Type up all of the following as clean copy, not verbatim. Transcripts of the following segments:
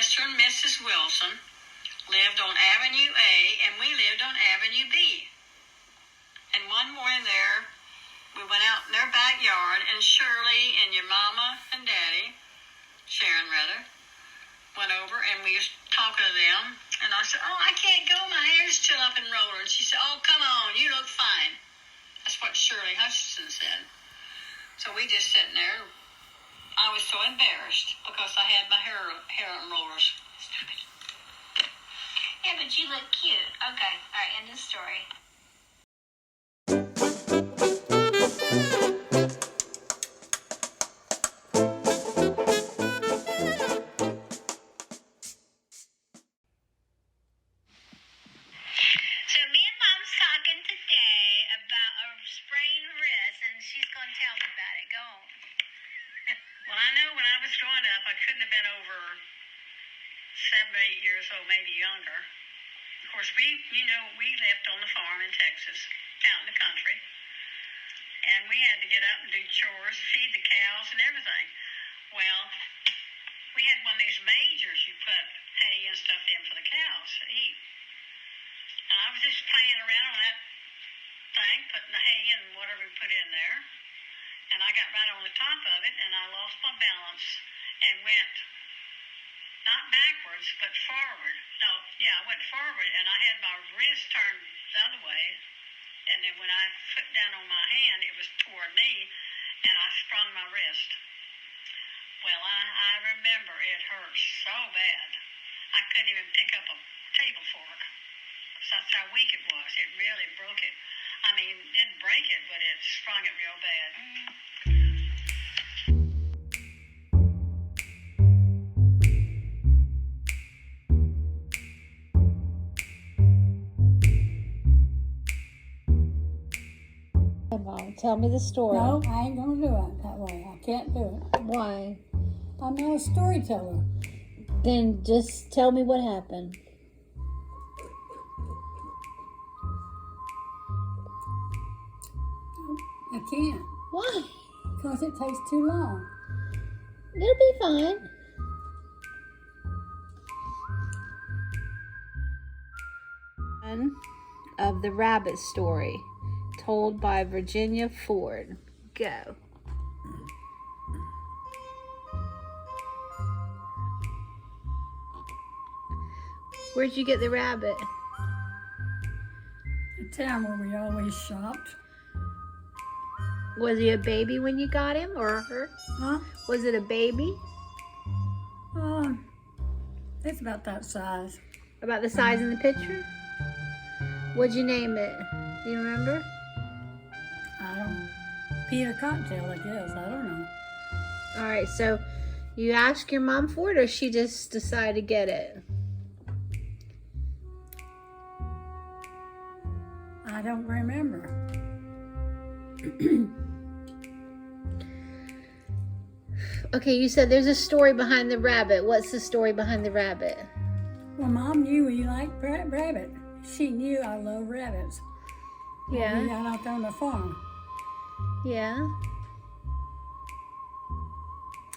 Mr. and Mrs. Wilson lived on Avenue A, and we lived on Avenue B. And one morning there, we went out in their backyard, and Shirley and your mama and daddy, Sharon rather, went over, and we was talking to them. And I said, "Oh, I can't go. My hair's still up and rolling." And she said, "Oh, come on. You look fine." That's what Shirley Hutchinson said. So we just sitting there. I was so embarrassed because I had my hair on rollers. Stop it. Yeah, but you look cute. Okay. All right, end of story. So me and Mom's talking today about a sprained wrist, and she's going to tell me about it. Go on. Well, I know when I was growing up, I couldn't have been over 7 or 8 years old, maybe younger. Of course, we lived on the farm in Texas, out in the country. And we had to get up and do chores, feed the cows and everything. Well, we had one of these majors you put hay and stuff in for the cows to eat. And I was just playing around on that thing, putting the hay and whatever we put in there. And I got right on the top of it, and I lost my balance and went not backwards, but forward. I went forward, and I had my wrist turned the other way. And then when I put down on my hand, it was toward me, and I sprung my wrist. Well, I remember it hurt so bad. I couldn't even pick up a table fork. That's how weak it was. It really broke it. I mean, it didn't break it, but it sprung it real bad. Mom, tell me the story. No, I ain't gonna do it that way. I can't do it. Why? I'm not a storyteller. Then just tell me what happened. I can't. Why? Because it takes too long. It'll be fine. Of the rabbit story, told by Virginia Ford. Go. Where'd you get the rabbit? The town where we always shopped. Was he a baby when you got him, or her? Huh? Was it a baby? It's about that size. About the size in the picture? What'd you name it? Do you remember? I don't. Peter Cocktail, I guess. I don't know. All right, so you asked your mom for it, or she just decided to get it? I don't remember. Okay, you said there's a story behind the rabbit. What's the story behind the rabbit? Well, Mom knew we liked rabbit. She knew I love rabbits. Yeah. We got out there on the farm. Yeah.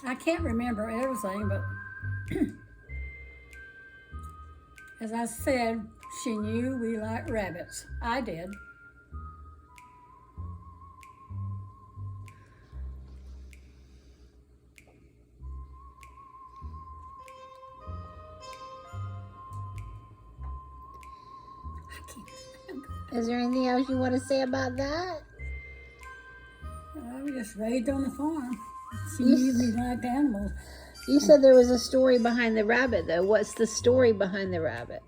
I can't remember everything, but as I said, she knew we liked rabbits. I did. Is there anything else you want to say about that? We just raised on the farm. She knew we liked animals. You said there was a story behind the rabbit, though. What's the story behind the rabbit?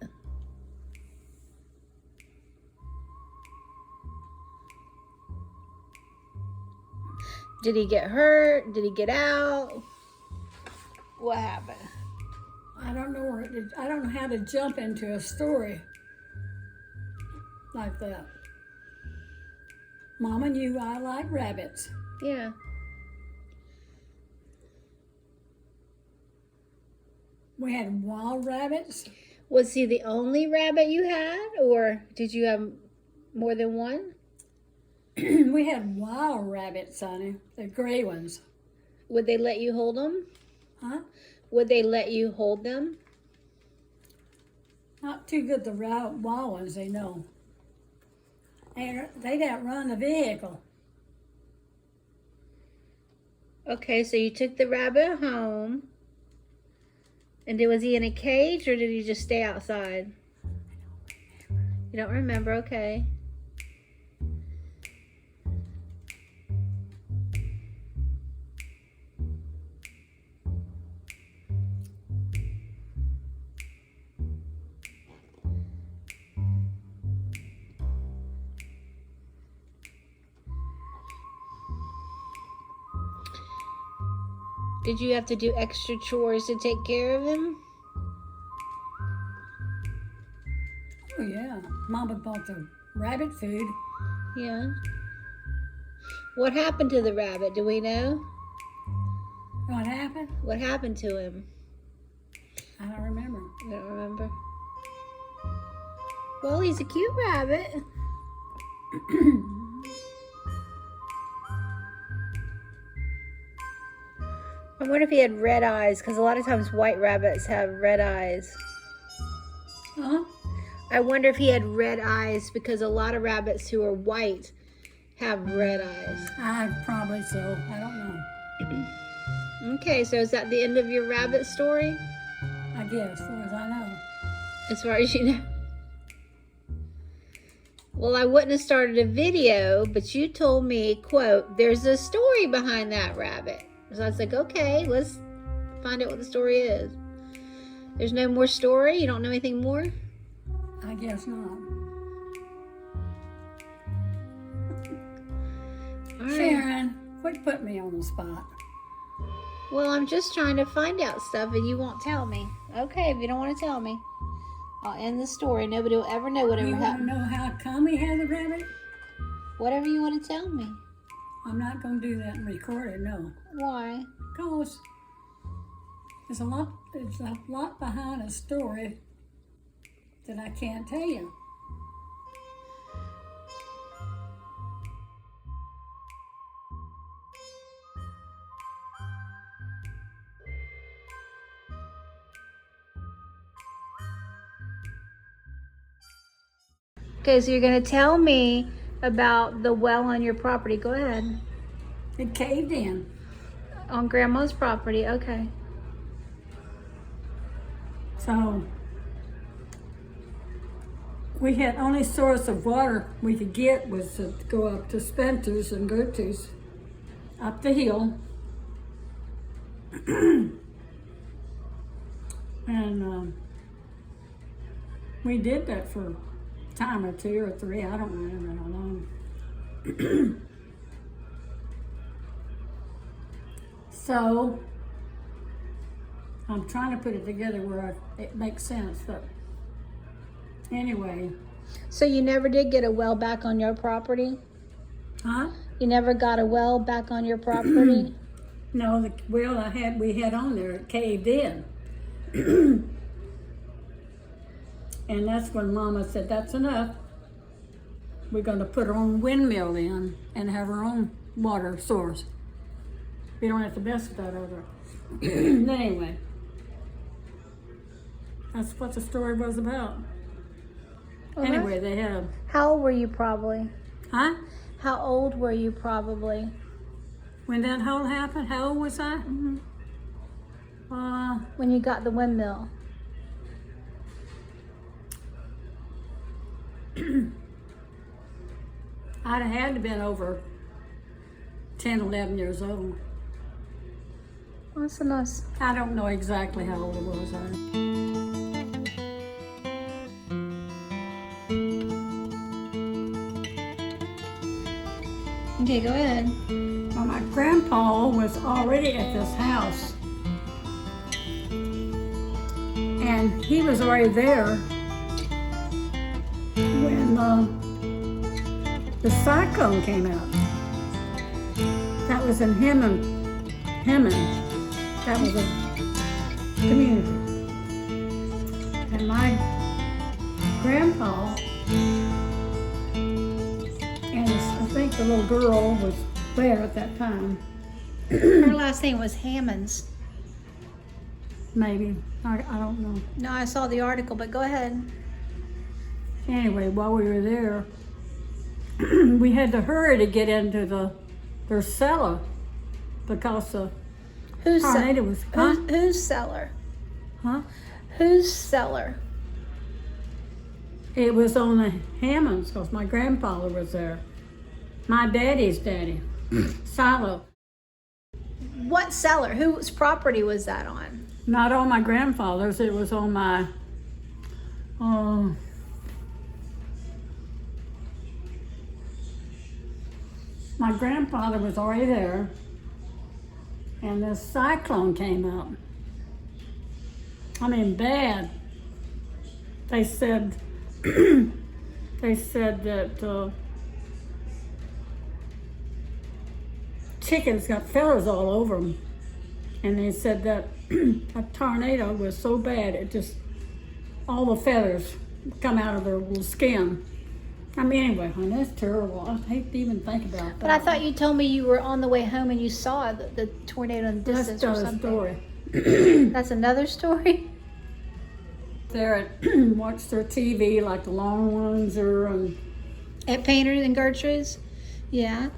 Did he get hurt? Did he get out? What happened? I don't know I don't know how to jump into a story like that. Mama knew I like rabbits. Yeah. We had wild rabbits. Was he the only rabbit you had, or did you have more than one? We had wild rabbits, Sonny. The gray ones. Would they let you hold them? Huh? Would they let you hold them? Not too good, the wild ones, they know. They'd outrun the vehicle. Okay, so you took the rabbit home. And was he in a cage or did he just stay outside? You don't remember, okay. Did you have to do extra chores to take care of him? Oh yeah, Mama bought the rabbit food. Yeah. What happened to the rabbit? Do we know? What happened? What happened to him? I don't remember. I don't remember. Well, he's a cute rabbit. I wonder if he had red eyes, because a lot of times white rabbits have red eyes. Huh? I wonder if he had red eyes, because a lot of rabbits who are white have red eyes. Probably so. I don't know. Okay, so is that the end of your rabbit story? I guess, as far as I know. As far as you know. Well, I wouldn't have started a video, but you told me, quote, there's a story behind that rabbit. So I was like, okay, let's find out what the story is. There's no more story? You don't know anything more? I guess not. All right. Sharon, quit putting me on the spot. Well, I'm just trying to find out stuff and you won't tell me. Okay, if you don't want to tell me, I'll end the story. Nobody will ever know whatever You want to happened. know how come he had the rabbit? Whatever you want to tell me. I'm not going to do that and record it, no. Why? Because there's a lot behind a story that I can't tell you. Okay, so you're going to tell me about the well on your property. Go ahead. It caved in. On Grandma's property. Okay. So we had only source of water we could get was to go up to Spencer's and Gertrude's up the hill. And we did that for a time or 2 or 3. I don't remember how long. So I'm trying to put it together where it makes sense, but anyway. So you never did get a well back on your property? Huh? You never got a well back on your property? No, the well we had on there, it caved in. And that's when Mama said, that's enough. We're going to put our own windmill in and have our own water source. We don't have to mess with that other. Anyway, that's what the story was about. Well, Anyway, they had. How old were you probably? Huh? How old were you probably? When that whole happened, how old was I? Mm-hmm. When you got the windmill? I'd have had to been over 10, 11 years old. That's a nice. I don't know exactly how old I was. Okay, go ahead. Well, my grandpa was already at this house. And he was already there when the cyclone came out. That was in Hemmond. That was a community. And my grandpa and I think the little girl was there at that time. Her last name was Hammonds. Maybe. I don't know. No, I saw the article, but go ahead. Anyway, while we were there, we had to hurry to get into their cellar because the Whose tornado was whose cellar? Huh? Whose cellar? It was on the Hammonds because my grandfather was there. My daddy's daddy, Silo. What cellar? Whose property was that on? Not on my grandfather's, it was on my, my grandfather was already there, and this cyclone came up. I mean, bad. They said, that chickens got feathers all over them. And they said that a tornado was so bad, it just, all the feathers come out of their little skin. I mean, anyway, honey, that's terrible. I hate to even think about that. But I thought you told me you were on the way home and you saw the tornado in the distance or That's something. another story. That's another story? There, watch their TV like the Long Windsor and At Painter and Gertrude's? Yeah.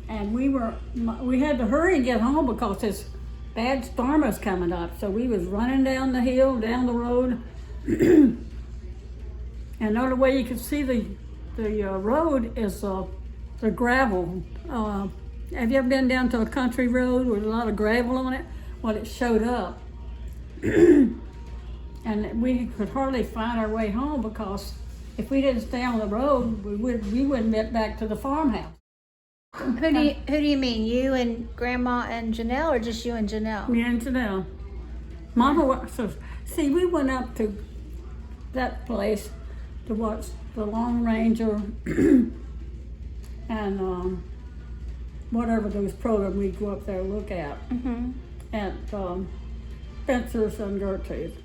and we had to hurry and get home because this bad storm was coming up. So we was running down the hill, down the road, and the only way you could see the road is the gravel. Have you ever been down to a country road with a lot of gravel on it? Well, it showed up. And we could hardly find our way home because if we didn't stay on the road, we wouldn't get back to the farmhouse. Who do you mean? You and Grandma and Janelle, or just you and Janelle? Me and Janelle. Mama, see, we went up to that place to watch the Long Ranger and whatever those programs we go up there and look at. Mm-hmm. At Spencer's and Gertrude.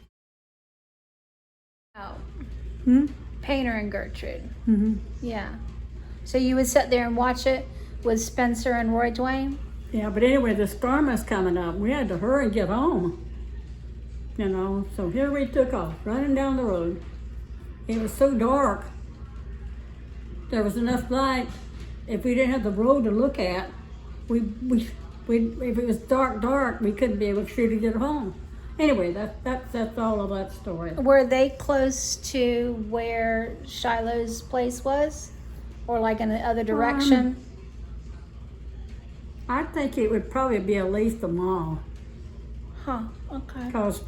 Oh, Hmm? Painter and Gertrude. Mm-hmm. Yeah. So you would sit there and watch it with Spencer and Roy Dwayne? Yeah, but anyway, the storm was coming up. We had to hurry and get home. You know, so here we took off, running down the road. It was so dark. There was enough light. If we didn't have the road to look at, if it was dark, we couldn't be able to get home. Anyway, that's all of that story. Were they close to where Shiloh's place was? Or like in the other direction? I think it would probably be at least a mile. Huh, okay. Because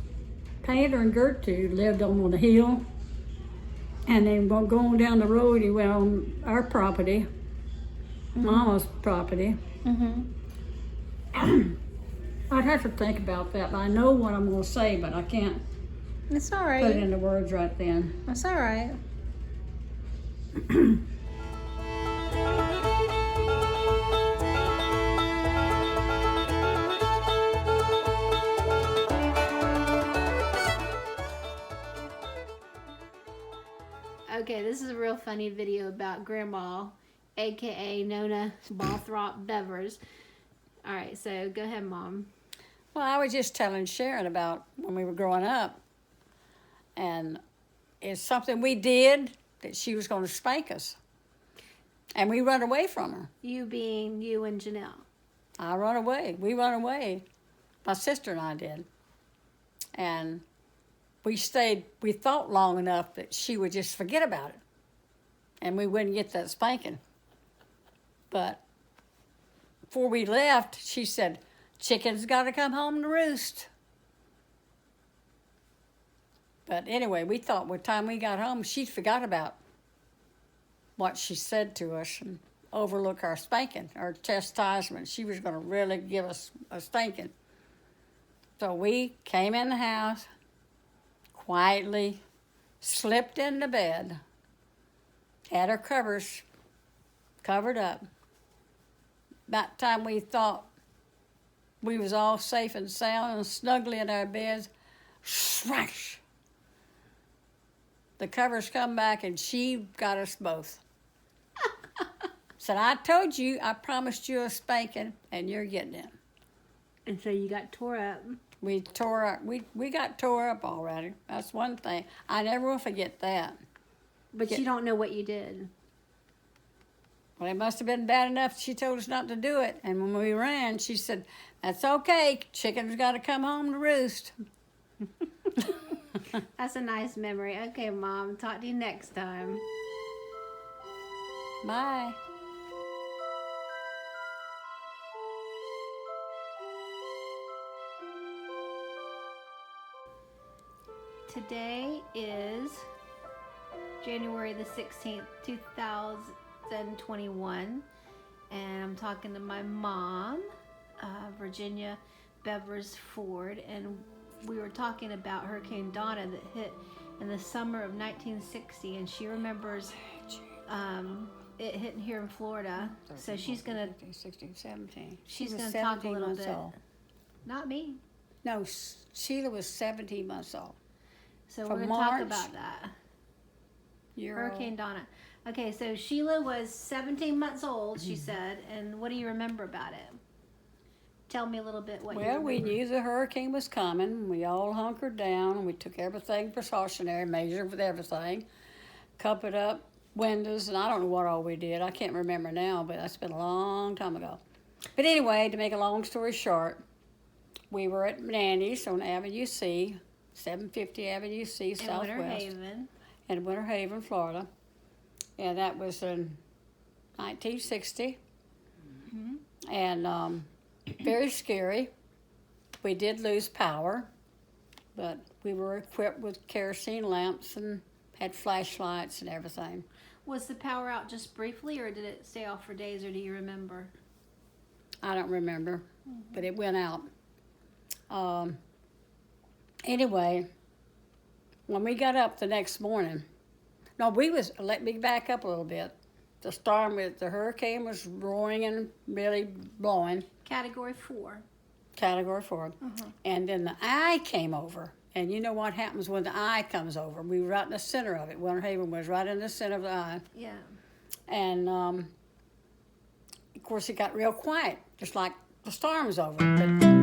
Painter and Gertrude lived on the hill, and then going down the road, he went on our property, Mama's property. Mm-hmm. I'd have to think about that, but I know what I'm going to say, but I can't It's all put it right. into words right then. It's all right. Okay, this is a real funny video about Grandma, aka Nona Balthrop Bevers. All right, so go ahead, Mom. Well, I was just telling Sharon about when we were growing up, and it's something we did that she was going to spank us, and we run away from her. You being you and Janelle. I run away. We run away. My sister and I did. And we thought long enough that she would just forget about it. And we wouldn't get that spanking. But before we left, she said, "Chicken's got to come home to roost." But anyway, we thought by the time we got home, she'd forgot about what she said to us and overlook our spanking, our chastisement. She was going to really give us a spanking. So we came in the house, quietly slipped into bed, had our covers covered up. About the time we thought we was all safe and sound and snugly in our beds, smash! The covers come back and she got us both. Said, "I told you, I promised you a spanking, and you're getting it." And so you got tore up. We tore up. We got tore up already. That's one thing. I never will forget that. But you don't know what you did. Well, it must have been bad enough she told us not to do it. And when we ran, she said, "That's okay. Chicken's got to come home to roost." That's a nice memory. Okay, Mom. Talk to you next time. Bye. Today is January the 16th, 2021, and I'm talking to my mom, Virginia Bevers Ford, and we were talking about Hurricane Donna that hit in the summer of 1960, and she remembers it hitting here in Florida. So she's gonna 16, 17. she's was gonna talk a 17 little months bit. old. Not me. No, Sheila was 17 months old. So From we're gonna talk March, about that. You're Hurricane Donna. Okay, so Sheila was 17 months old, she said, and what do you remember about it? Tell me a little bit what you Well, remember. we knew the hurricane was coming. We all hunkered down. We took everything precautionary, measured with everything, covered up windows, and I don't know what all we did. I can't remember now, but that's been a long time ago. But anyway, to make a long story short, we were at Nanny's on Avenue C, 750 Avenue C, in Southwest, Winter Haven. in Winter Haven, Florida. And that was in 1960. And very scary. We did lose power, but we were equipped with kerosene lamps and had flashlights and everything. Was the power out just briefly, or did it stay off for days, or do you remember? I don't remember, but it went out. Anyway, when we got up the next morning, let me back up a little bit. The hurricane was roaring and really blowing, Category 4. Category 4. And then the eye came over. And you know what happens when the eye comes over? We were right in the center of it. Winter Haven was right in the center of the eye. Yeah. And, of course, it got real quiet, just like the storm's over. But